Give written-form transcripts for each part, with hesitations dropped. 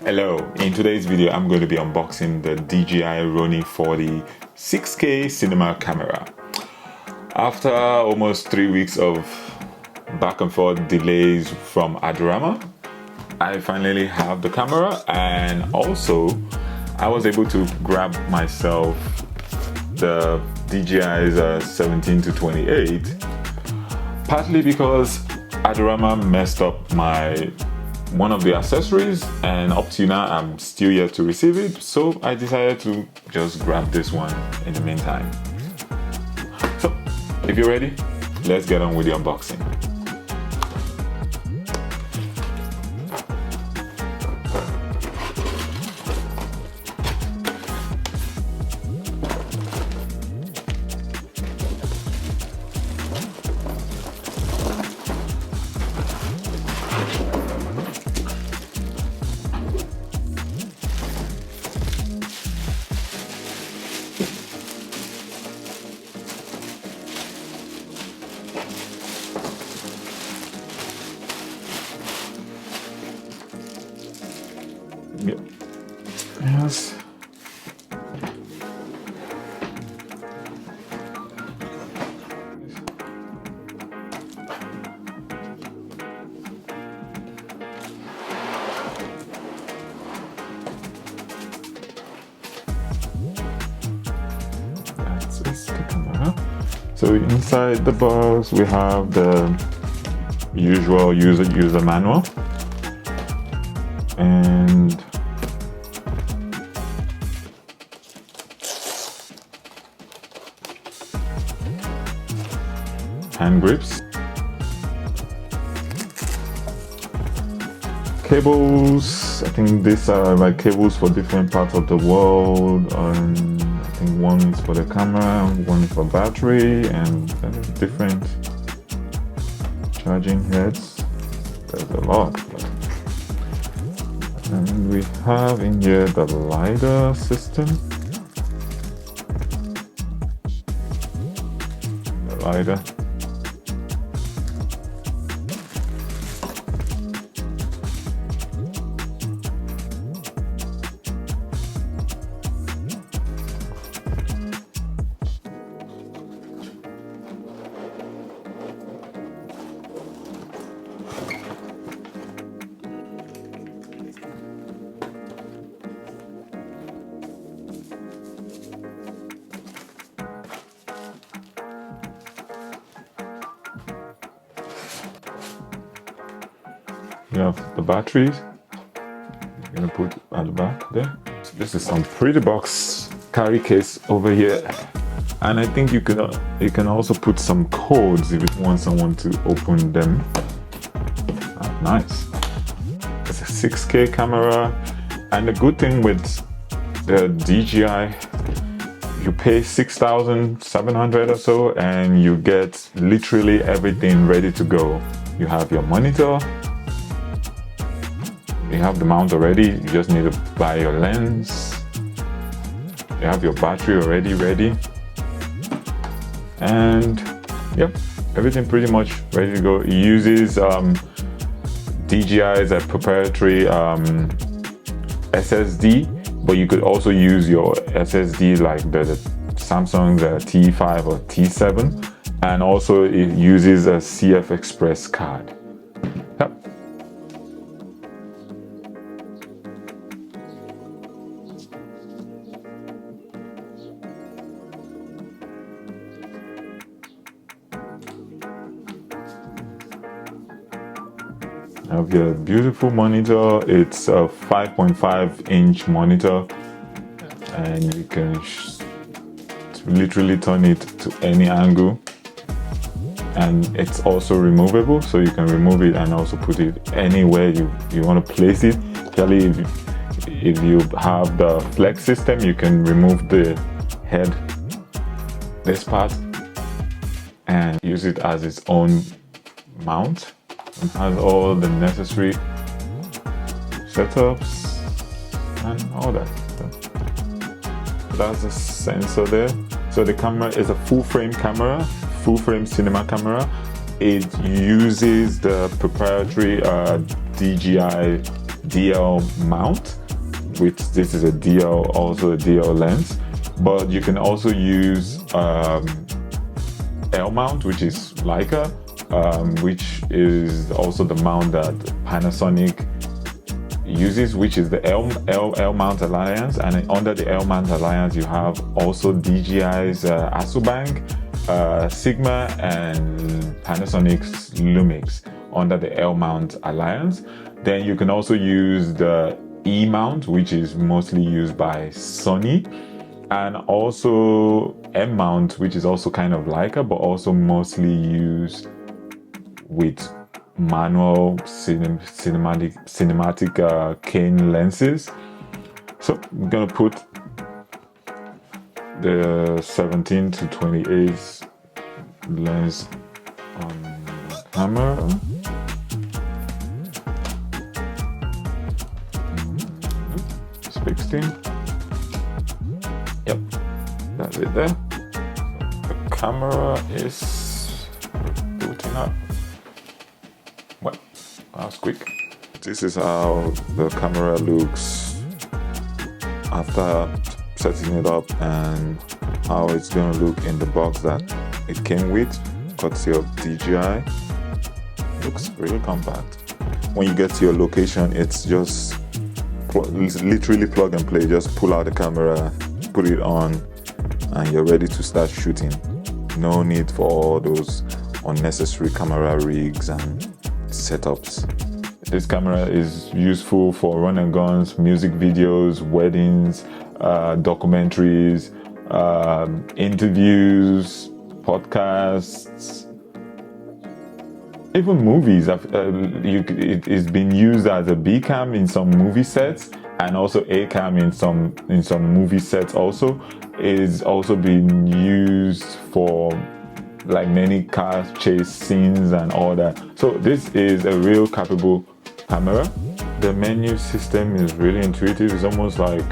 Hello, in today's video I'm going to be unboxing the DJI Ronin 40 6K cinema camera. After almost 3 weeks of back and forth delays from Adorama, I finally have the camera, and also I was able to grab myself the DJI's 17-28, partly because Adorama messed up one of the accessories, and up to now I'm still yet to receive it, so I decided to just grab this one in the meantime. So if you're ready, let's get on with the unboxing. Yep. Yes. That's the camera. So inside the box we have the usual user manual and hand grips, cables. I think these are like cables for different parts of the world, and I think one is for the camera, one is for battery, and different charging heads. There's a lot. And we have in here the LiDAR system. The LiDAR. You have the batteries. I'm gonna put at the back there. So this is some pretty box carry case over here, and I think you can also put some codes if you want someone to open them. Ah, nice. It's a 6K camera, and the good thing with the DJI, you pay 6,700 or so, and you get literally everything ready to go. You have your monitor. You have the mount already, you just need to buy your lens. You have your battery already ready. And yep, everything pretty much ready to go. It uses DJI's proprietary SSD, but you could also use your SSD like the Samsung T5 or T7, and also it uses a CF Express card. Yep. I have your beautiful monitor. It's a 5.5-inch monitor, and you can literally turn it to any angle, and it's also removable, so you can remove it and also put it anywhere you want to place it. Actually, if you have the flex system, you can remove the head, this part, and use it as its own mount. It has all the necessary setups and all that. That's the sensor there. So the camera is a full frame camera, full frame cinema camera. It uses the proprietary DJI DL mount, which this is a DL, also a DL lens, but you can also use L mount, which is Leica, which is also the mount that Panasonic uses, which is the L mount alliance. And under the L mount alliance, you have also DJI's Asuquo, Sigma, and Panasonic's Lumix under the L mount alliance. Then you can also use the E mount, which is mostly used by Sony, and also M mount, which is also kind of Leica, but also mostly used with manual cinematic cane lenses. So I'm gonna put the 17 to 28 lens on the camera. It's 16. Yep, that's it there. The camera is booting up. Well, that was quick. This is how the camera looks after setting it up, and how it's going to look in the box that it came with, courtesy of DJI. Looks really compact. When you get to your location, it's just literally plug and play. Just pull out the camera, put it on, and you're ready to start shooting. No need for all those unnecessary camera rigs and setups. This camera is useful for run and guns, music videos, weddings, documentaries, interviews, podcasts, even movies. It's been used as a B cam in some movie sets, and also A cam in some movie sets. Also, it's also been used for like many car chase scenes and all that. So this is a real capable camera. The menu system is really intuitive. It's almost like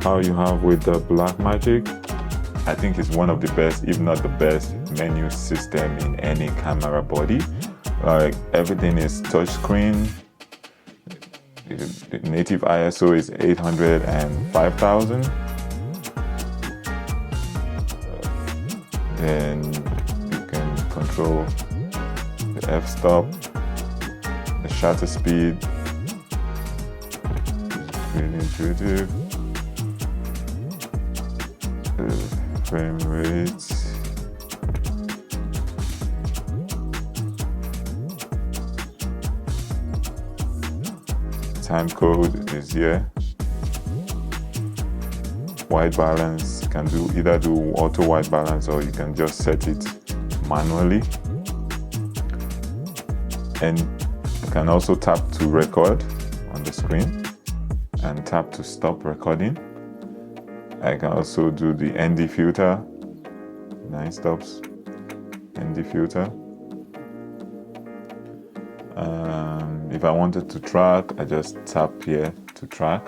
how you have with the Blackmagic. I think it's one of the best, if not the best, menu system in any camera body. Like everything is touchscreen. The native ISO is 800 and 5000. Then you can control the f-stop, the shutter speed. It's really intuitive. The frame rate. Time code is here. White balance, you can either do auto white balance, or you can just set it manually. And you can also tap to record on the screen and tap to stop recording. I can also do the ND filter, 9 stops, ND filter. If I wanted to track, I just tap here to track.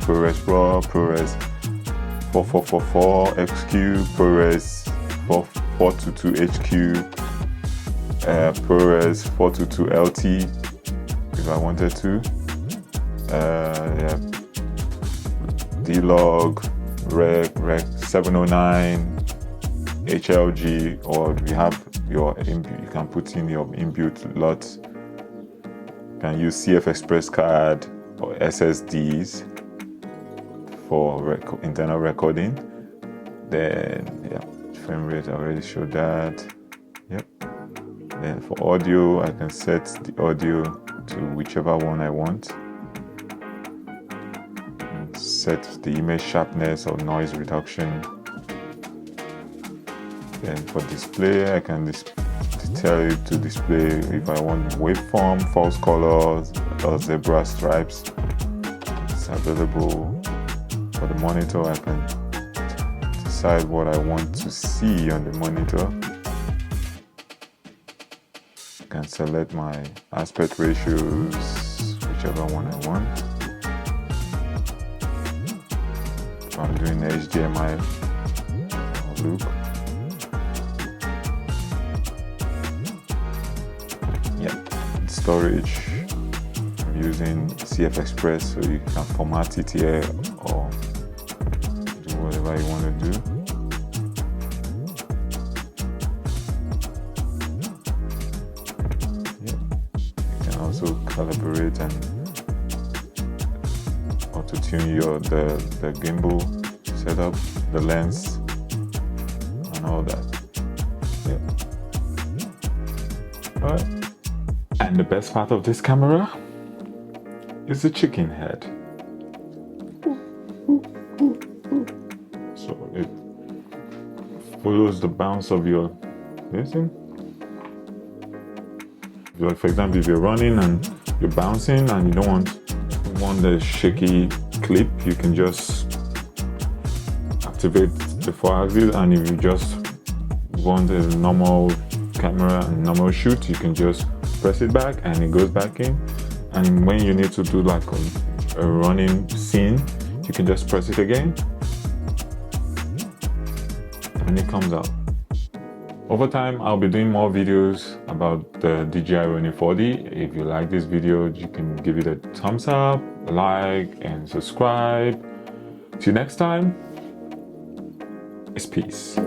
ProRes Raw, ProRes 4444 XQ, ProRes 422 HQ, ProRes 422 LT if I wanted to. Yeah. D-Log, Rec 709, HLG, or you have your you can put in your inbuilt lot. You can use CF Express card or SSDs for internal recording. Then yeah, frame rate I already showed that. Yep. Then for audio, I can set the audio to whichever one I want. And set the image sharpness or noise reduction Then for display, I can tell it to display if I want waveform, false colors, or zebra stripes. It's available. For the monitor, I can decide what I want to see on the monitor. I can select my aspect ratios, whichever one I want. If I'm doing HDMI, look. Yeah, storage. I'm using CF Express, so you can format it here or do whatever you want to do. Also calibrate and auto-tune the gimbal setup, the lens, and all that. Yeah. Alright. And the best part of this camera is the chicken head. So it follows the bounce of your listen. Like for example, if you're running and you're bouncing and you don't want the shaky clip, you can just activate the 4-axis, and if you just want a normal camera and normal shoot, you can just press it back and it goes back in. And when you need to do like a running scene, you can just press it again and it comes out. Over time, I'll be doing more videos about the DJI Ronin 4D. If you like this video, you can give it a thumbs up, like, and subscribe. Till next time, it's peace.